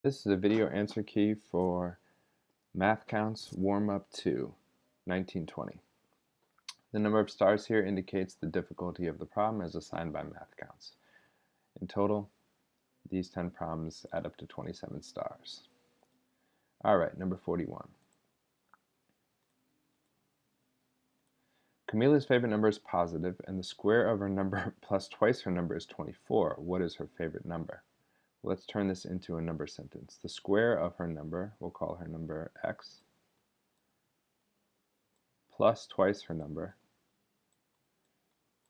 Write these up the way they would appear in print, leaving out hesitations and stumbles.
This is a video answer key for MathCounts Warmup 2, 1920. The number of stars here indicates the difficulty of the problem as assigned by MathCounts. In total, these 10 problems add up to 27 stars. Alright, number 41. Camila's favorite number is positive, and the square of her number plus twice her number is 24. What is her favorite number? Let's turn this into a number sentence. The square of her number, we'll call her number x, plus twice her number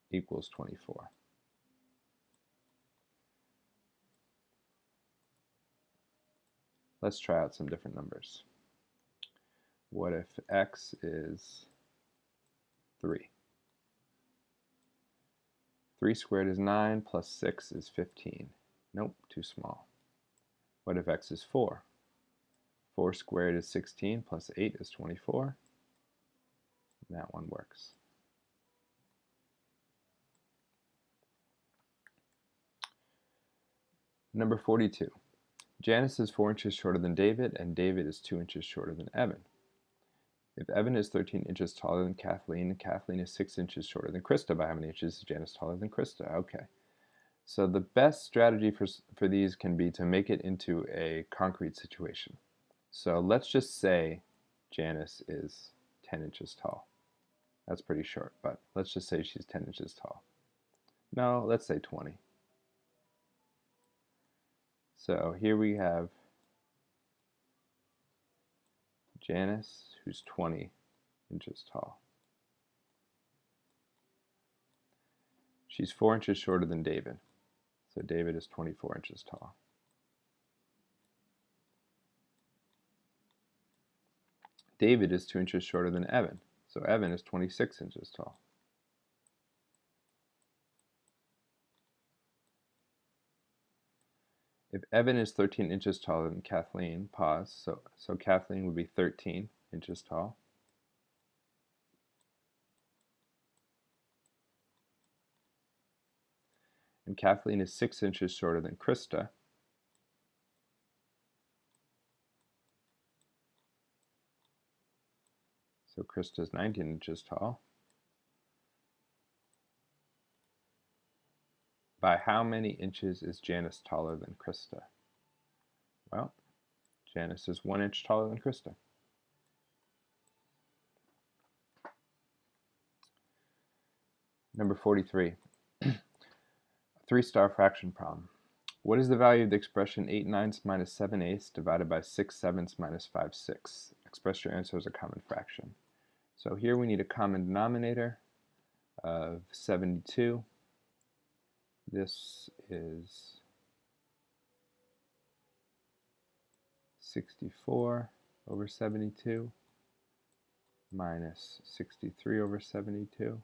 equals 24. Let's try out some different numbers. What if x is 3? 3 squared is 9, plus 6 is 15. Nope, too small. What if x is 4? 4 squared is 16, plus 8 is 24. And that one works. Number 42. Janice is 4 inches shorter than David, and David is 2 inches shorter than Evan. If Evan is 13 inches taller than Kathleen, and Kathleen is 6 inches shorter than Krista, by how many inches is Janice taller than Krista? Okay. So the best strategy for these can be to make it into a concrete situation. So let's just say Janice is 10 inches tall. That's pretty short, but let's just say she's 10 inches tall. No, let's say 20. So here we have Janice, who's 20 inches tall. She's 4 inches shorter than David. So David is 24 inches tall. David is 2 inches shorter than Evan. So Evan is 26 inches tall. If Evan is 13 inches taller than Kathleen, pause, so Kathleen would be 13 inches tall. And Kathleen is 6 inches shorter than Krista. So Krista is 19 inches tall. By how many inches is Janice taller than Krista? Well, Janice is 1 inch taller than Krista. Number 43. A 3-star fraction problem. What is the value of the expression 8/9 minus 7/8 divided by 6/7 minus 5/6? Express your answer as a common fraction. So here we need a common denominator of 72. This is 64 over 72 minus 63 over 72.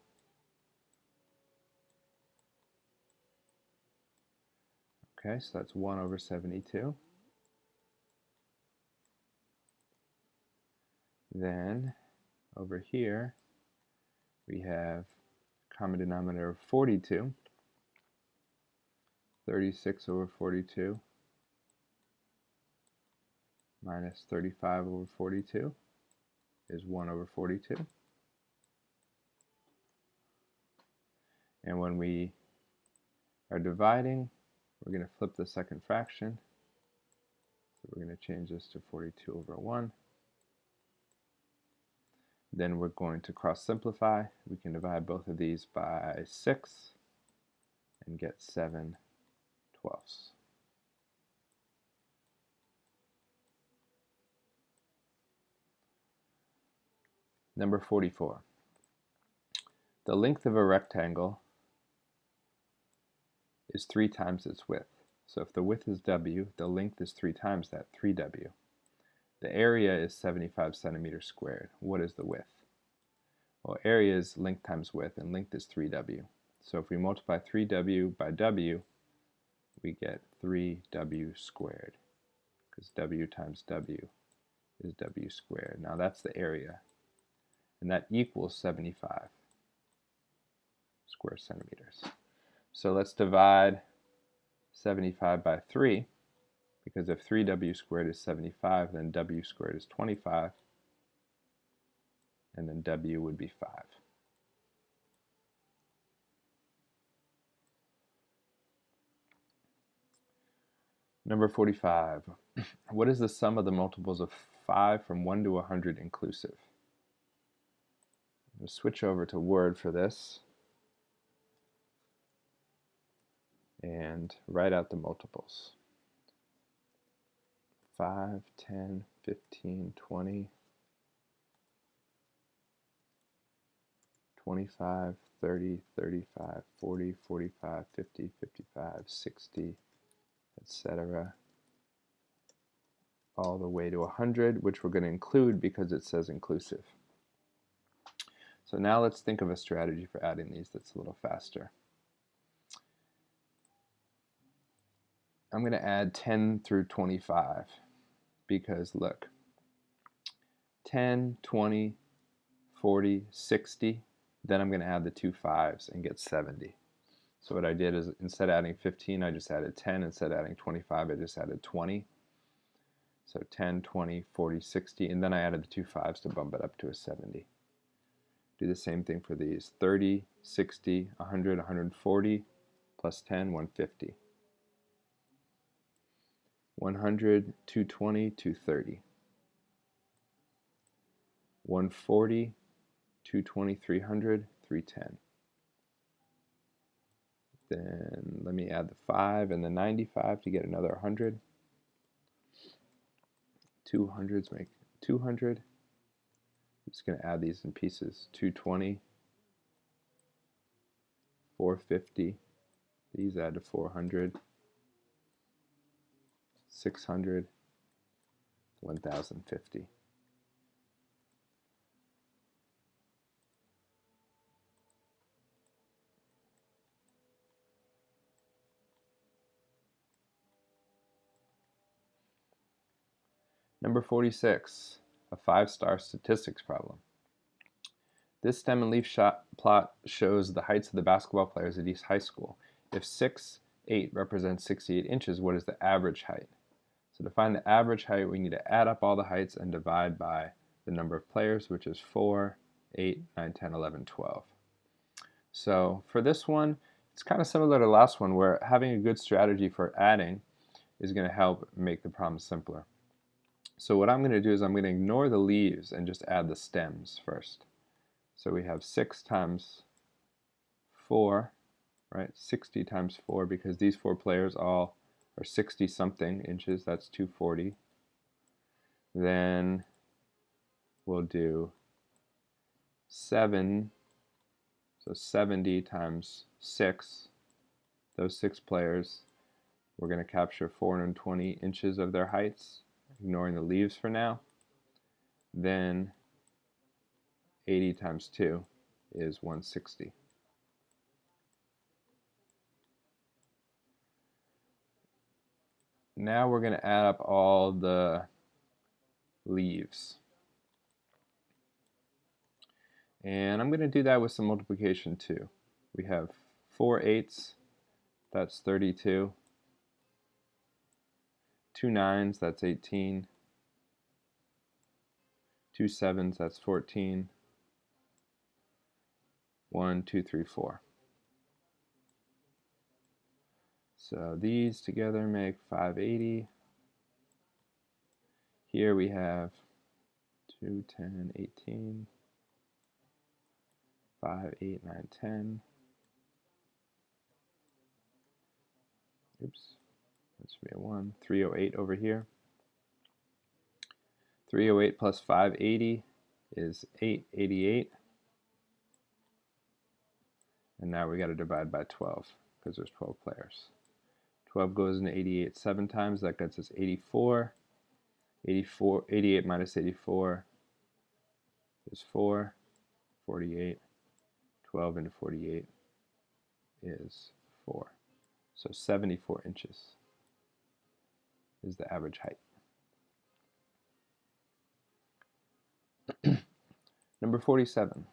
Okay, so that's 1 over 72. Then over here we have common denominator of 42. 36 over 42 minus 35 over 42 is 1 over 42. And when we are dividing, we're going to flip the second fraction. So we're going to change this to 42 over 1. Then we're going to cross simplify. We can divide both of these by 6 and get 7/12. Number 44. The length of a rectangle is 3 times its width. So if the width is W, the length is 3 times that, 3W. The area is 75 centimeters squared. What is the width? Well, area is length times width, and length is 3W. So if we multiply 3W by W, we get 3W squared, because W times W is W squared. Now that's the area, and that equals 75 square centimeters. So let's divide 75 by 3. because if 3w squared is 75, then w squared is 25, and then w would be 5. Number 45. What is the sum of the multiples of 5 from 1 to 100 inclusive? We'll switch over to Word for this and write out the multiples. 5, 10, 15, 20, 25, 30, 35, 40, 45, 50, 55, 60, etc. all the way to 100, which we're going to include because it says inclusive. So now let's think of a strategy for adding these that's a little faster. I'm going to add 10 through 25 because look, 10, 20, 40, 60, then I'm going to add the 2 5s and get 70. So what I did is instead of adding 15, I just added 10. Instead of adding 25, I just added 20. So 10, 20, 40, 60, and then I added the 2 5s to bump it up to a 70. Do the same thing for these. 30, 60, 100, 140, plus 10, 150. 100, 220, 230. 140, 220, 300, 310. Then let me add the 5 and the 95 to get another 100. 200s make 200. I'm just going to add these in pieces. 220, 450. These add to 400. 600, 1050. Number 46, a 5-star statistics problem. This stem and leaf plot shows the heights of the basketball players at East High School. If 6, 8 represents 68 inches, what is the average height? So to find the average height, we need to add up all the heights and divide by the number of players, which is 4, 8, 9, 10, 11, 12. So for this one, it's kind of similar to the last one, where having a good strategy for adding is going to help make the problem simpler. So what I'm going to do is I'm going to ignore the leaves and just add the stems first. So we have 6 times 4, right? 60 times 4, because these 4 players all are 60 something inches, that's 240. Then we'll do 7, so 70 times 6. Those 6 players, we're going to capture 420 inches of their heights, ignoring the leaves for now. Then 80 times 2 is 160. Now we're going to add up all the leaves. And I'm going to do that with some multiplication too. We have 4 8s, that's 32. 2 9s, that's 18. 2 7s, that's 14. 1, 2, 3, 4. So these together make 580. Here we have 2, 10, 18. 5, 8, 9, 10. Oops, that's 301. 308 over here. 308 plus 580 is 888. And now we got to divide by 12 because there's 12 players. 12 goes into 88 7 times. That gets us 84. 88 minus 84 is 4. 48. 12 into 48 is 4. So 74 inches is the average height. Number 47.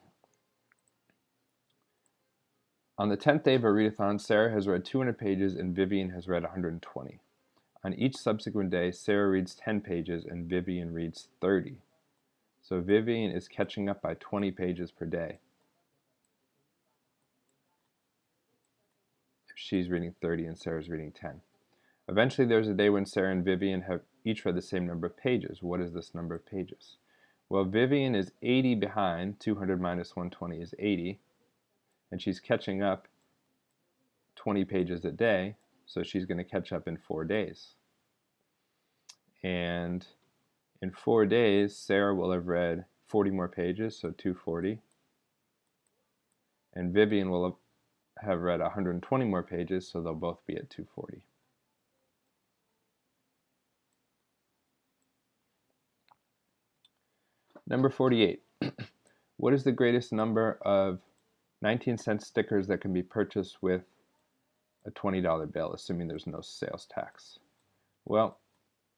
On the 10th day of a readathon, Sarah has read 200 pages and Vivian has read 120. On each subsequent day, Sarah reads 10 pages and Vivian reads 30. So Vivian is catching up by 20 pages per day. If she's reading 30 and Sarah's reading 10. Eventually there's a day when Sarah and Vivian have each read the same number of pages. What is this number of pages? Well, Vivian is 80 behind. 200 minus 120 is 80. And she's catching up 20 pages a day, so she's going to catch up in 4 days. And in 4 days, Sarah will have read 40 more pages, so 240. And Vivian will have read 120 more pages, so they'll both be at 240. Number 48. What is the greatest number of 19-cent stickers that can be purchased with a $20 bill, assuming there's no sales tax? Well,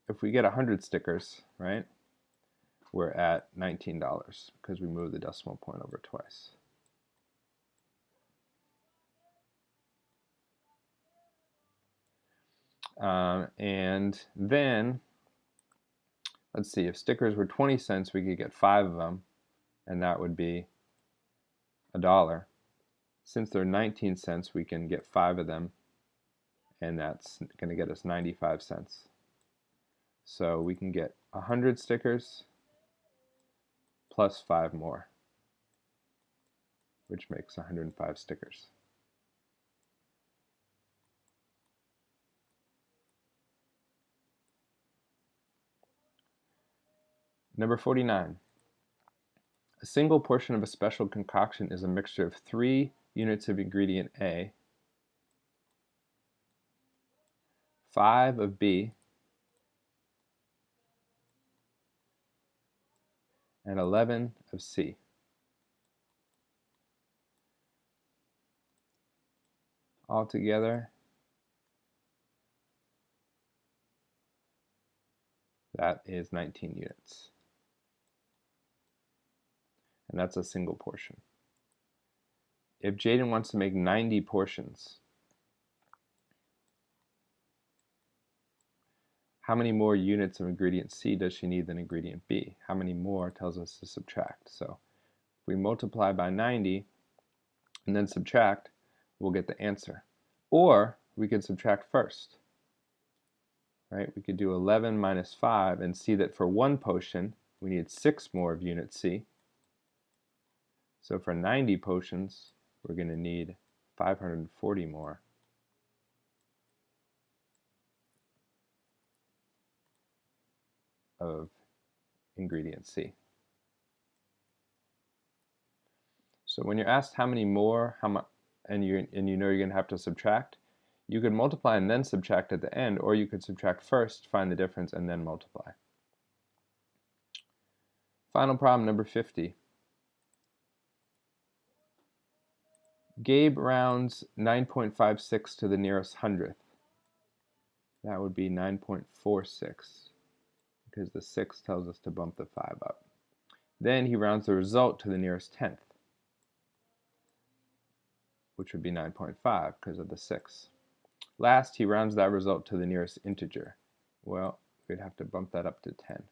if we get 100 stickers, right, we're at $19 because we moved the decimal point over twice. And then, let's see, if stickers were 20 cents, we could get 5 of them, and that would be $1. Since they're 19 cents, we can get 5 of them, and that's going to get us 95 cents. So we can get 100 stickers plus 5 more, which makes 105 stickers. Number 49. A single portion of a special concoction is a mixture of 3 units of ingredient A, 5 of B, and 11 of C. Altogether, that is 19 units. And that's a single portion. If Jaden wants to make 90 portions, how many more units of ingredient C does she need than ingredient B? How many more tells us to subtract. So if we multiply by 90 and then subtract, we'll get the answer. Or we could subtract first. Right? We could do 11 minus 5 and see that for one potion, we need 6 more of unit C. So for 90 potions, we're going to need 540 more of ingredient C. So when you're asked how many more, and you know you're going to have to subtract, you could multiply and then subtract at the end, or you could subtract first, find the difference, and then multiply. Final problem, number 50. Gabe rounds 9.56 to the nearest hundredth. That would be 9.46, because the 6 tells us to bump the 5 up. Then he rounds the result to the nearest tenth, which would be 9.5 because of the 6. Last, he rounds that result to the nearest integer. Well, we'd have to bump that up to 10.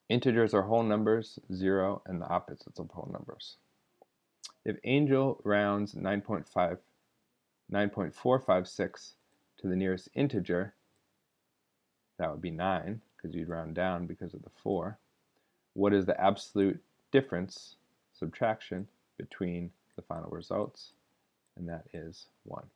Integers are whole numbers, 0, and the opposites of whole numbers. If Angel rounds 9.456 to the nearest integer, that would be 9, because you'd round down because of the 4. What is the absolute difference, subtraction, between the final results? And that is 1.